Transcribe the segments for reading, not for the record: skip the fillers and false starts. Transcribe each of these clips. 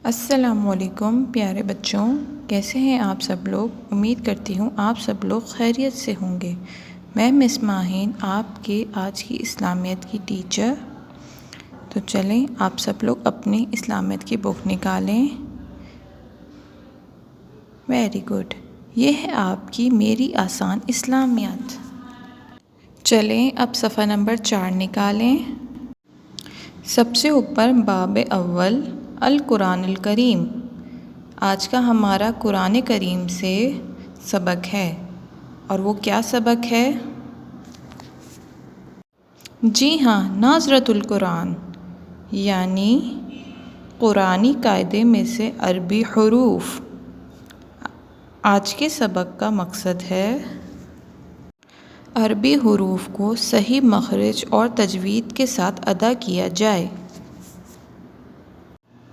السلام علیکم پیارے بچوں، کیسے ہیں آپ سب لوگ؟ امید کرتی ہوں آپ سب لوگ خیریت سے ہوں گے۔ میں مس ماہین، آپ کے آج کی اسلامیت کی ٹیچر۔ تو چلیں آپ سب لوگ اپنی اسلامیت کی بک نکالیں۔ ویری گڈ، یہ ہے آپ کی میری آسان اسلامیت۔ چلیں اب صفحہ نمبر 4 نکالیں۔ سب سے اوپر باب اول القرآن الکریم۔ آج کا ہمارا قرآن کریم سے سبق ہے، اور وہ کیا سبق ہے؟ جی ہاں، ناظرۃ القرآن، یعنی قرآنی قاعدے میں سے عربی حروف۔ آج کے سبق کا مقصد ہے عربی حروف کو صحیح مخرج اور تجوید کے ساتھ ادا کیا جائے۔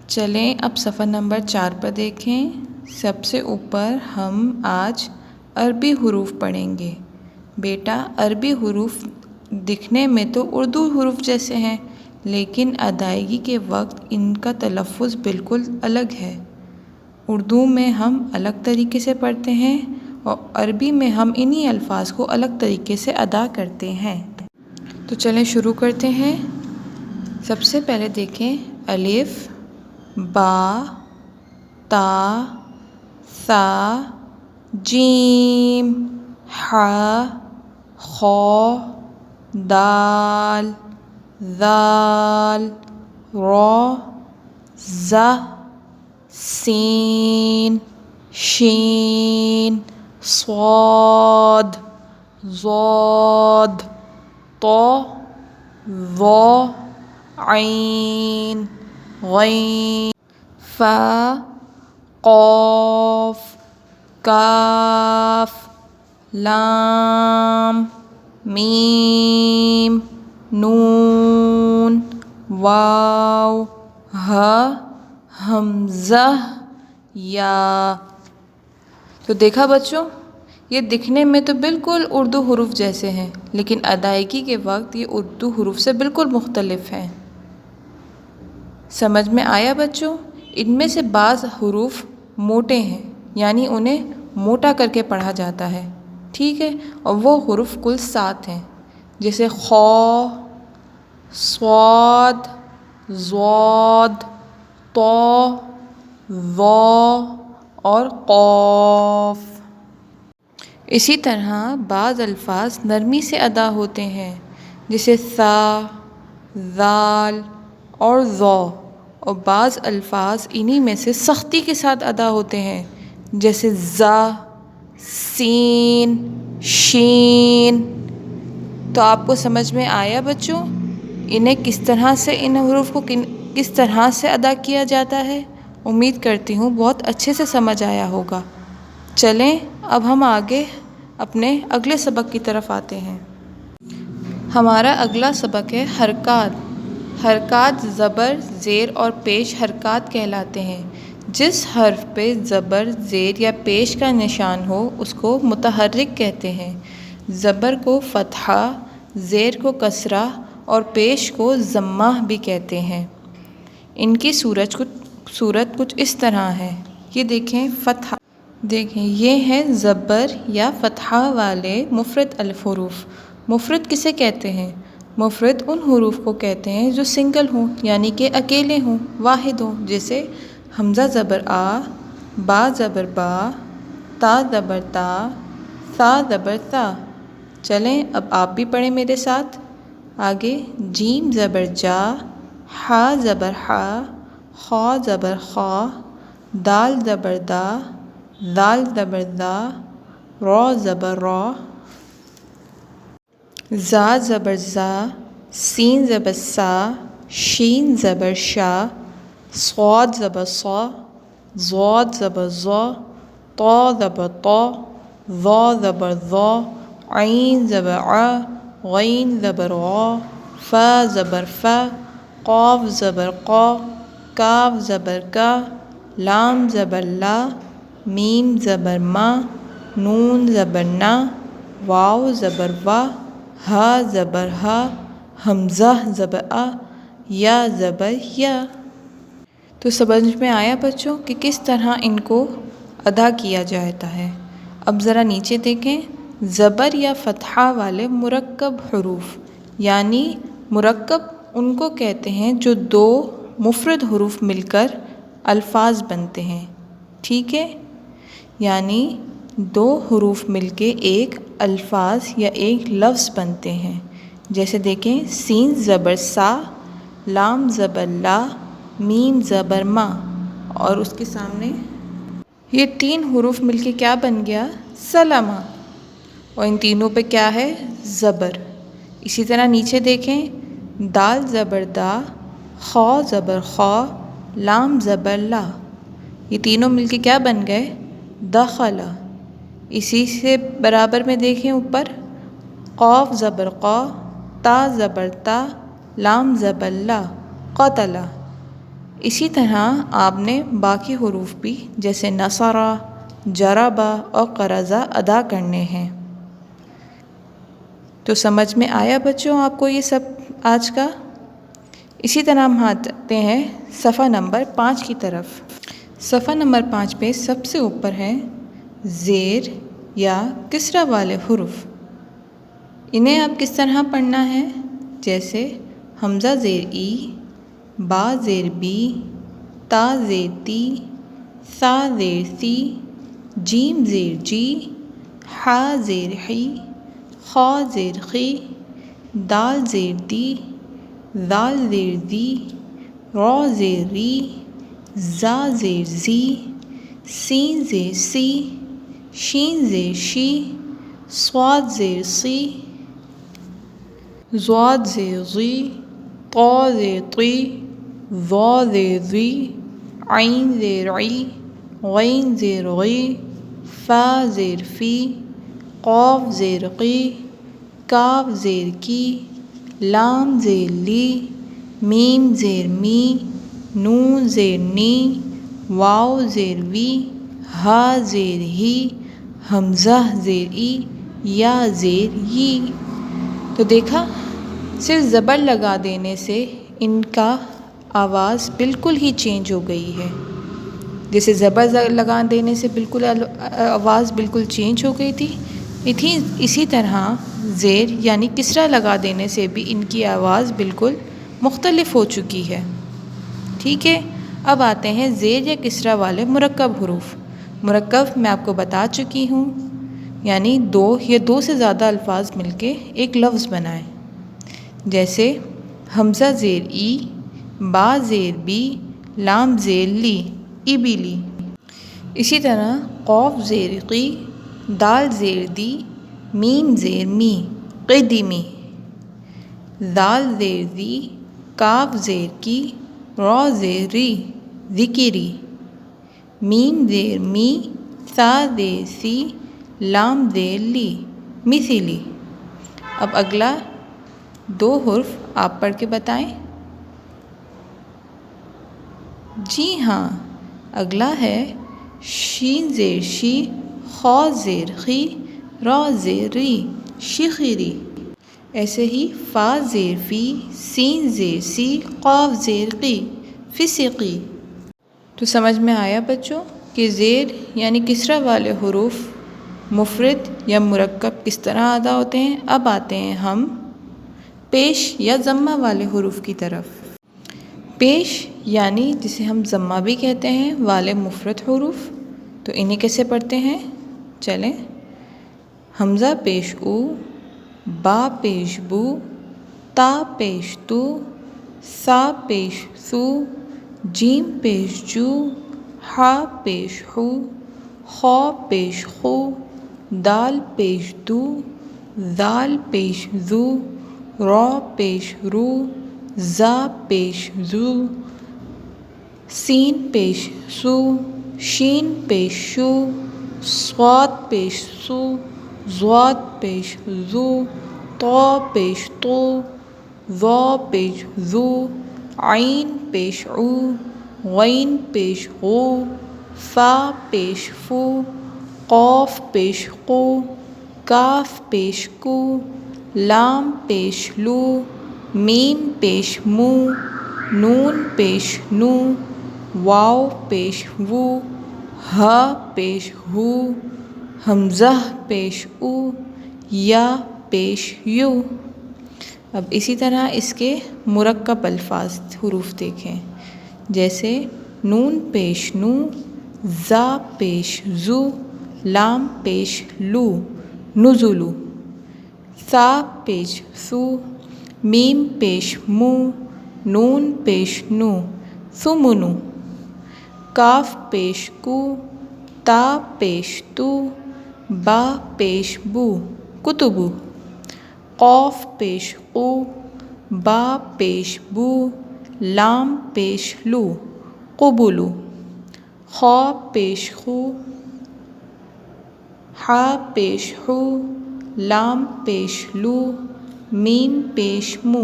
چلیں اب صفحہ نمبر 4 پر دیکھیں۔ سب سے اوپر ہم آج عربی حروف پڑھیں گے۔ بیٹا، عربی حروف دکھنے میں تو اردو حروف جیسے ہیں، لیکن ادائیگی کے وقت ان کا تلفظ بالکل الگ ہے۔ اردو میں ہم الگ طریقے سے پڑھتے ہیں اور عربی میں ہم انہی الفاظ کو الگ طریقے سے ادا کرتے ہیں۔ تو چلیں شروع کرتے ہیں۔ سب سے پہلے دیکھیں الف، با، تا، ثا، جیم، ح، خ، دال، ذال، را، ظ، سین، شین، صاد، ضاد، طا، ظا، عین، غین، فا، قاف، کاف، لام، میم، نون، واو، ہ، حمزہ، یا۔ تو دیکھا بچوں، یہ دکھنے میں تو بالکل اردو حروف جیسے ہیں، لیکن ادائیگی کے وقت یہ اردو حروف سے بالکل مختلف ہیں۔ سمجھ میں آیا بچوں؟ ان میں سے بعض حروف موٹے ہیں، یعنی انہیں موٹا کر کے پڑھا جاتا ہے، ٹھیک ہے؟ اور وہ حروف کل 7 ہیں، جیسے خ، صاد، ضاد، طا، ظا اور قاف۔ اسی طرح بعض الفاظ نرمی سے ادا ہوتے ہیں، جیسے ثا، ذال اور ظا، اور بعض الفاظ انہی میں سے سختی کے ساتھ ادا ہوتے ہیں، جیسے ظ، سین، شین۔ تو آپ کو سمجھ میں آیا بچوں؟ انہیں کس طرح سے ان حروف کو کس طرح سے ادا کیا جاتا ہے؟ امید کرتی ہوں بہت اچھے سے سمجھ آیا ہوگا۔ چلیں اب ہم آگے اپنے اگلے سبق کی طرف آتے ہیں۔ ہمارا اگلا سبق ہے حرکات۔ حرکات زبر، زیر اور پیش حرکات کہلاتے ہیں۔ جس حرف پہ زبر، زیر یا پیش کا نشان ہو اس کو متحرک کہتے ہیں۔ زبر کو فتحہ، زیر کو کسرہ اور پیش کو ضمہ بھی کہتے ہیں۔ ان کی صورت کچھ اس طرح ہے۔ یہ دیکھیں فتحہ، دیکھیں یہ ہے زبر یا فتحہ والے مفرد الحروف۔ مفرد کسے کہتے ہیں؟ مفرد ان حروف کو کہتے ہیں جو سنگل ہوں، یعنی کہ اکیلے ہوں، واحد ہوں، جیسے حمزہ زبر آ، با زبر با، تا زبر تا، ثا زبر ثا۔ چلیں اب آپ بھی پڑھیں میرے ساتھ آگے۔ جیم زبر جا، حا زبر حا، خا زبر خا، دال زبر دا، ذال زبر ذا، را زبر را، زا زبر زا، سین زبر سا، شین زبر شا، صاد زبر صا، ضاد زبر ضا، طا زبر طا، ظا زبر ظا، عین زبر ع، غین زبر غا، فا زبر فا، قاف زبر قا، کاف زبر کا، لام زبر لا، میم زبر ما، نون زبر نا، واو زبر وا، ہا زبر ہا، حمزہ زبر آ، یا زبر یا۔ تو تو سمجھ میں آیا بچوں کہ کس طرح ان کو ادا کیا جاتا ہے؟ اب ذرا نیچے دیکھیں، زبر یا فتحہ والے مرکب حروف، یعنی مرکب ان کو کہتے ہیں جو دو مفرد حروف مل کر الفاظ بنتے ہیں، ٹھیک ہے؟ یعنی دو حروف مل کے ایک الفاظ یا ایک لفظ بنتے ہیں. جیسے دیکھیں، سین زبر سا، لام زبر لا، میم زبر ما، اور اس کے سامنے یہ تین حروف مل کے کیا بن گیا؟ سلمہ. اور ان تینوں پہ کیا ہے؟ زبر. اسی طرح نیچے دیکھیں، دال زبر دا، خا زبر خا، لام زبر لا، یہ تینوں مل کے کیا بن گئے؟ دخلا. اسی سے برابر میں دیکھیں اوپر، قاف زبر قا، تا زبر تا، لام زبر لا، قتلا. اسی طرح آپ نے باقی حروف بھی جیسے نصرہ، جربا اور قرضہ ادا کرنے ہیں. تو سمجھ میں آیا بچوں آپ کو یہ سب آج کا؟ اسی طرح ہم آتے ہیں صفحہ نمبر 5 کی طرف. صفحہ نمبر 5 پہ سب سے اوپر ہے زیر یا کسرہ والے حروف. انہیں آپ کس طرح پڑھنا ہے؟ جیسے حمزہ زیر ای، با زیر بی، تا زیر تی، سا زیر سی، جیم زیر جی، حا زیر حی، خا زیر خی، دال زیر دی، ذال زیر دی، را زیر ری، زا زیر زی، سین زیر سی، شین زیر شی، صاد زیر سی، ضاد زیر ضی، طا زیر طی، ظا زیر ذی، عین زیر عی، غین زیر غی، فا زیر فی، قاف زیر قی، کاف زیر کی، لام زیر لی، میم زیر می، نون زیر نی، واو زیر وی، ہا زیر ہی، حمزہ زیر ای، یا زیر ی. تو دیکھا، صرف زبر لگا دینے سے ان کا آواز بالکل ہی چینج ہو گئی ہے. جیسے زبر لگا دینے سے بالکل آواز بالکل چینج ہو گئی تھی، اسی طرح زیر یعنی کسرہ لگا دینے سے بھی ان کی آواز بالکل مختلف ہو چکی ہے. ٹھیک ہے، اب آتے ہیں زیر یا کسرہ والے مرکب حروف. مرکب میں آپ کو بتا چکی ہوں، یعنی دو یا دو سے زیادہ الفاظ مل کے ایک لفظ بنائیں. جیسے حمزہ زیر ای، با زیر بی، لام زیر لی، ایبیلی. اسی طرح قاف زیر قی، دال زیر دی، میم زیر می، قدمی. ذال زیر ذی، کاف زیر کی، را زیر ری، ذکری. میم زیر می، سا زیر سی، لام زیر لی، مثلی. اب اگلا دو حرف آپ پڑھ کے بتائیں. جی ہاں، اگلا ہے شین زیر شی، خا زیر خی، را زیر ری، شخری. ایسے ہی فا زیر فی، سین زیر سی، قاف زیر قی، فسقی. تو سمجھ میں آیا بچوں کہ زیر یعنی کسرہ والے حروف مفرد یا مرکب کس طرح ادا ہوتے ہیں. اب آتے ہیں ہم پیش یا ضمہ والے حروف کی طرف. پیش یعنی جسے ہم ضمہ بھی کہتے ہیں والے مفرد حروف. تو انہیں کیسے پڑھتے ہیں؟ چلیں، حمزہ پیش او، با پیش بو، تا پیش تو، سا پیش سو، جیم پیش جو، حا پیش حو، خا پیش خو، دال پیش دو، ذال پیش ذو، را پیش رو، زا پیش زو، سین پیش سو، شین پیش شو، صاد پیش سو، ضاد پیش ذو، طا پیش طو، ظا پیش ذو، عین پیش عو، غین پیش غو، فا پیش فو، قاف پیش قو، کاف پیش کو، لام پیش لو، میم پیش مو، نون پیش نو، واو پیش وو، ہ پیش ہو، حمزہ پیش او، یا پیش یو۔ اب اسی طرح اس کے مرکب الفاظ حروف دیکھیں، جیسے نون پیش نو، زا پیش زو، لام پیش لو، نزلو، ثا پیش ثو، میم پیش مو، نون پیش نو، ثمنو، کاف پیش کو، تا پیش تو، با پیش بو، کتبو، قوف پیش قو، با پیش بو، لام پیش لو، قبلو، خا پیش خو، حا پیش حو، لام پیش لو، میم پیش مو،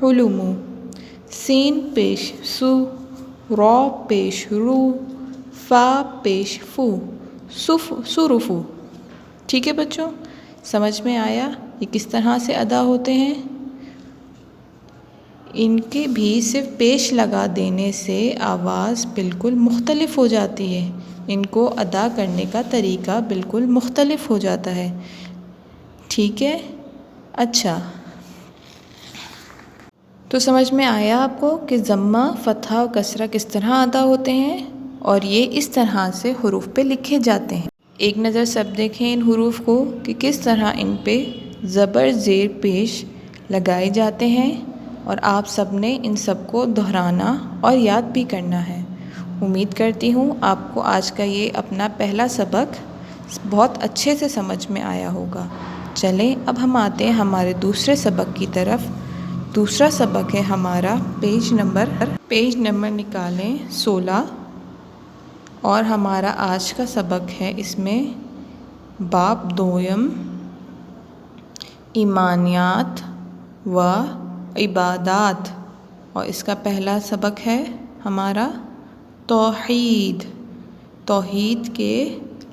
حلمو، سین پیش سو، را پیش رو، فا پیش فو، سرفو۔ ٹھیک ہے بچوں، سمجھ میں آیا یہ کس طرح سے ادا ہوتے ہیں؟ ان کے بھی صرف پیش لگا دینے سے آواز بالکل مختلف ہو جاتی ہے، ان کو ادا کرنے کا طریقہ بالکل مختلف ہو جاتا ہے۔ ٹھیک ہے، اچھا، تو سمجھ میں آیا آپ کو کہ ضمہ، فتحہ اور کسرہ کس طرح ادا ہوتے ہیں اور یہ اس طرح سے حروف پہ لکھے جاتے ہیں۔ ایک نظر سب دیکھیں ان حروف کو کہ کس طرح ان پہ زبر زیر پیش لگائے جاتے ہیں، اور آپ سب نے ان سب کو دہرانا اور یاد بھی کرنا ہے۔ امید کرتی ہوں آپ کو آج کا یہ اپنا پہلا سبق بہت اچھے سے سمجھ میں آیا ہوگا۔ چلیں اب ہم آتے ہیں ہمارے دوسرے سبق کی طرف۔ دوسرا سبق ہے ہمارا پیج نمبر نکالیں 16، اور ہمارا آج کا سبق ہے اس میں باب دوم، ایمانیات و عبادات، اور اس کا پہلا سبق ہے ہمارا توحید۔ توحید کے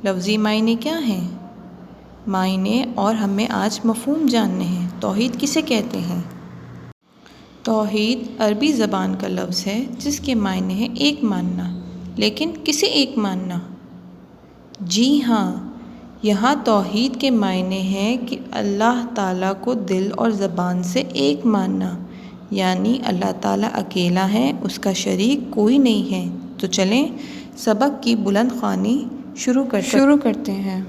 لفظی معنی کیا ہیں؟ معنی اور ہمیں آج مفہوم جاننے ہیں۔ توحید کسے کہتے ہیں؟ توحید عربی زبان کا لفظ ہے جس کے معنی ہیں ایک ماننا، لیکن کسے ایک ماننا؟ جی ہاں، یہاں توحید کے معنی ہیں کہ اللہ تعالیٰ کو دل اور زبان سے ایک ماننا، یعنی اللہ تعالیٰ اکیلا ہے، اس کا شریک کوئی نہیں ہے۔ تو چلیں سبق کی بلند خوانی شروع کرتے ہیں۔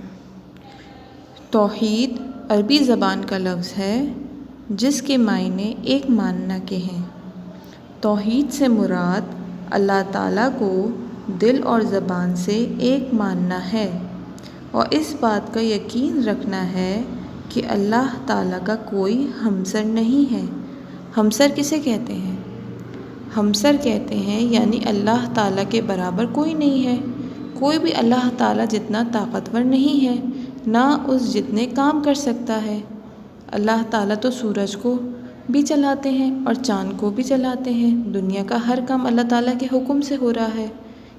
توحید عربی زبان کا لفظ ہے جس کے معنی ایک ماننا کے ہیں۔ توحید سے مراد اللہ تعالیٰ کو دل اور زبان سے ایک ماننا ہے، اور اس بات کا یقین رکھنا ہے کہ اللہ تعالیٰ کا کوئی ہمسر نہیں ہے۔ ہمسر کسے کہتے ہیں؟ ہمسر کہتے ہیں یعنی اللہ تعالیٰ کے برابر کوئی نہیں ہے، کوئی بھی اللہ تعالیٰ جتنا طاقتور نہیں ہے، نہ اس جتنے کام کر سکتا ہے۔ اللہ تعالیٰ تو سورج کو بھی چلاتے ہیں اور چاند کو بھی چلاتے ہیں، دنیا کا ہر کام اللہ تعالیٰ کے حکم سے ہو رہا ہے۔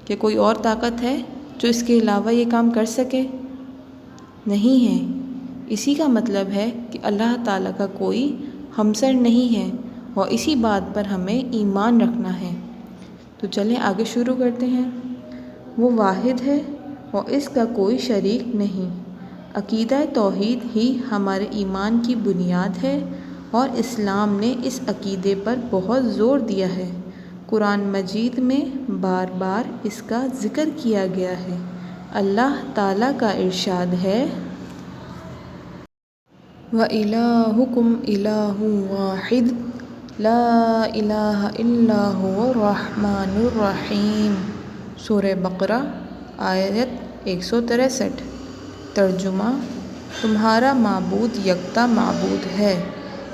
کہ کوئی اور طاقت ہے جو اس کے علاوہ یہ کام کر سکے؟ نہیں ہے۔ اسی کا مطلب ہے کہ اللہ تعالیٰ کا کوئی ہمسر نہیں ہے، اور اسی بات پر ہمیں ایمان رکھنا ہے۔ تو چلیں آگے شروع کرتے ہیں۔ وہ واحد ہے اور اس کا کوئی شریک نہیں۔ عقیدہ توحید ہی ہمارے ایمان کی بنیاد ہے، اور اسلام نے اس عقیدے پر بہت زور دیا ہے۔ قرآن مجید میں بار بار اس کا ذکر کیا گیا ہے۔ اللہ تعالیٰ کا ارشاد ہے، وَإِلَٰهُكُمْ إِلَٰهٌ وَاحِدٌ لَا إِلَٰهَ إِلَّا هُوَ الرَّحْمَٰنُ الرَّحِيمُ۔ سورہ بقرہ آیت 163۔ ترجمہ: تمہارا معبود یکتا معبود ہے،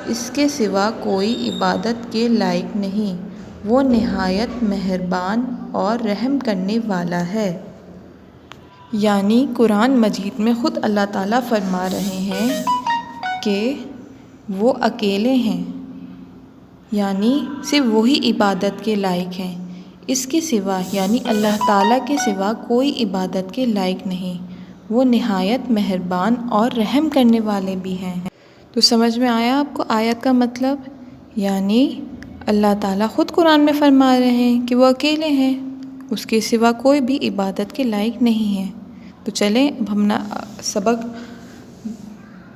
اس کے سوا کوئی عبادت کے لائق نہیں، وہ نہایت مہربان اور رحم کرنے والا ہے۔ یعنی قرآن مجید میں خود اللہ تعالیٰ فرما رہے ہیں کہ وہ اکیلے ہیں، یعنی صرف وہی عبادت کے لائق ہیں، اس کے سوا یعنی اللہ تعالیٰ کے سوا کوئی عبادت کے لائق نہیں، وہ نہایت مہربان اور رحم کرنے والے بھی ہیں۔ تو سمجھ میں آیا آپ کو آیت کا مطلب؟ یعنی اللہ تعالیٰ خود قرآن میں فرما رہے ہیں کہ وہ اکیلے ہیں، اس کے سوا کوئی بھی عبادت کے لائق نہیں ہے۔ تو چلیں اب ہم سبق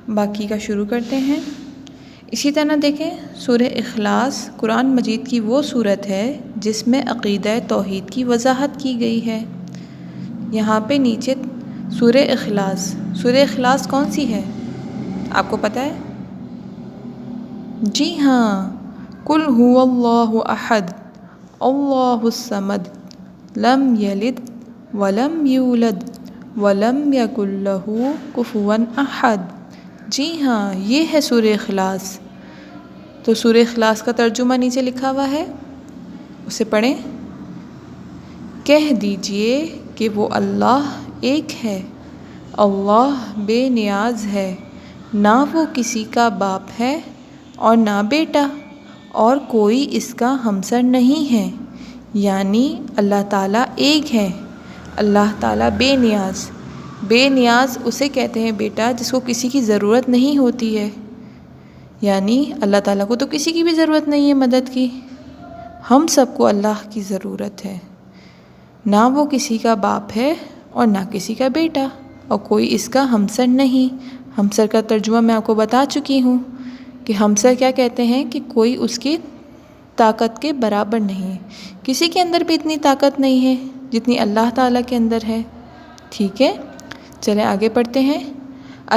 باقی کا شروع کرتے ہیں۔ اسی طرح دیکھیں سورہ اخلاص قرآن مجید کی وہ سورت ہے جس میں عقیدہ توحید کی وضاحت کی گئی ہے۔ یہاں پہ نیچے سورہ اخلاص کون سی ہے آپ کو پتہ ہے؟ جی ہاں، قل هو اللہ احد اللہ الصمد لم یلد ولم یولد ولم یکن لہ کفوا احد۔ جی ہاں، یہ ہے سورہ اخلاص۔ تو سورہ اخلاص کا ترجمہ نیچے لکھا ہوا ہے، اسے پڑھیں۔ کہہ دیجئے کہ وہ اللہ ایک ہے، اللہ بے نیاز ہے، نہ وہ کسی کا باپ ہے اور نہ بیٹا، اور کوئی اس کا ہمسر نہیں ہے، یعنی اللہ تعالیٰ ایک ہے۔ اللہ تعالیٰ بے نیاز اسے کہتے ہیں بیٹا جس کو کسی کی ضرورت نہیں ہوتی ہے، یعنی اللہ تعالیٰ کو تو کسی کی بھی ضرورت نہیں ہے مدد کی، ہم سب کو اللہ کی ضرورت ہے۔ نہ وہ کسی کا باپ ہے اور نہ کسی کا بیٹا، اور کوئی اس کا ہمسر نہیں۔ ہمسر کا ترجمہ میں آپ کو بتا چکی ہوں کہ ہمسر کیا کہتے ہیں کہ کوئی اس کی طاقت کے برابر نہیں ہے، کسی کے اندر بھی اتنی طاقت نہیں ہے جتنی اللہ تعالیٰ کے اندر ہے۔ ٹھیک ہے، چلیں آگے پڑھتے ہیں۔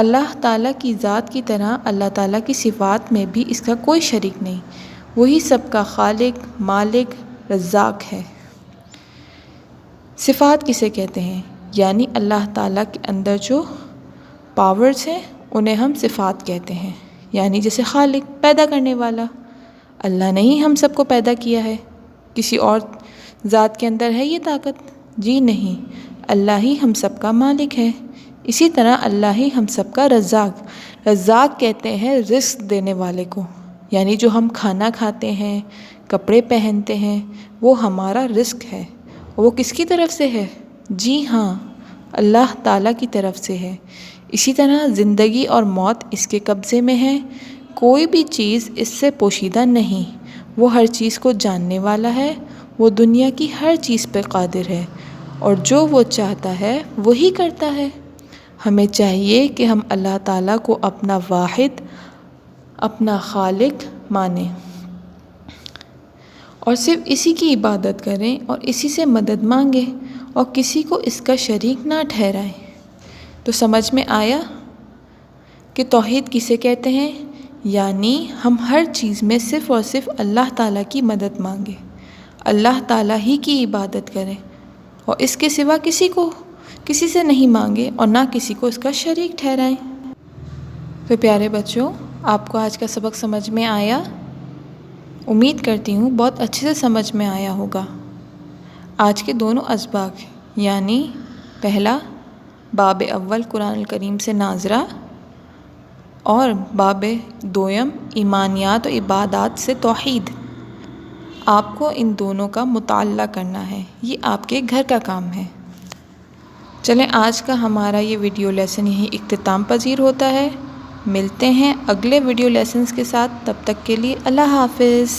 اللہ تعالیٰ کی ذات کی طرح اللہ تعالیٰ کی صفات میں بھی اس کا کوئی شریک نہیں، وہی سب کا خالق، مالک، رزاق ہے۔ صفات کسے کہتے ہیں؟ یعنی اللہ تعالیٰ کے اندر جو پاورز ہیں انہیں ہم صفات کہتے ہیں، یعنی جیسے خالق پیدا کرنے والا، اللہ نے ہی ہم سب کو پیدا کیا ہے، کسی اور ذات کے اندر ہے یہ طاقت؟ جی نہیں، اللہ ہی ہم سب کا مالک ہے۔ اسی طرح اللہ ہی ہم سب کا رزاق کہتے ہیں رزق دینے والے کو، یعنی جو ہم کھانا کھاتے ہیں، کپڑے پہنتے ہیں، وہ ہمارا رزق ہے۔ وہ کس کی طرف سے ہے؟ جی ہاں، اللہ تعالیٰ کی طرف سے ہے۔ اسی طرح زندگی اور موت اس کے قبضے میں ہے، کوئی بھی چیز اس سے پوشیدہ نہیں، وہ ہر چیز کو جاننے والا ہے، وہ دنیا کی ہر چیز پہ قادر ہے، اور جو وہ چاہتا ہے وہی کرتا ہے۔ ہمیں چاہیے کہ ہم اللہ تعالیٰ کو اپنا واحد، اپنا خالق مانیں، اور صرف اسی کی عبادت کریں اور اسی سے مدد مانگیں، اور کسی کو اس کا شریک نہ ٹھہرائیں۔ تو سمجھ میں آیا کہ توحید کسے کہتے ہیں؟ یعنی ہم ہر چیز میں صرف اور صرف اللہ تعالیٰ کی مدد مانگیں، اللہ تعالیٰ ہی کی عبادت کریں، اور اس کے سوا کسی سے نہیں مانگے اور نہ کسی کو اس کا شریک ٹھہرائیں۔ تو پیارے بچوں، آپ کو آج کا سبق سمجھ میں آیا؟ امید کرتی ہوں بہت اچھے سے سمجھ میں آیا ہوگا۔ آج کے دونوں اسباق یعنی پہلا باب اول قرآن الکریم سے ناظرہ اور باب دوم ایمانیات و عبادات سے توحید، آپ کو ان دونوں کا مطالعہ کرنا ہے، یہ آپ کے گھر کا کام ہے۔ چلیں آج کا ہمارا یہ ویڈیو لیسن یہیں اختتام پذیر ہوتا ہے۔ ملتے ہیں اگلے ویڈیو لیسنز کے ساتھ، تب تک کے لیے اللہ حافظ۔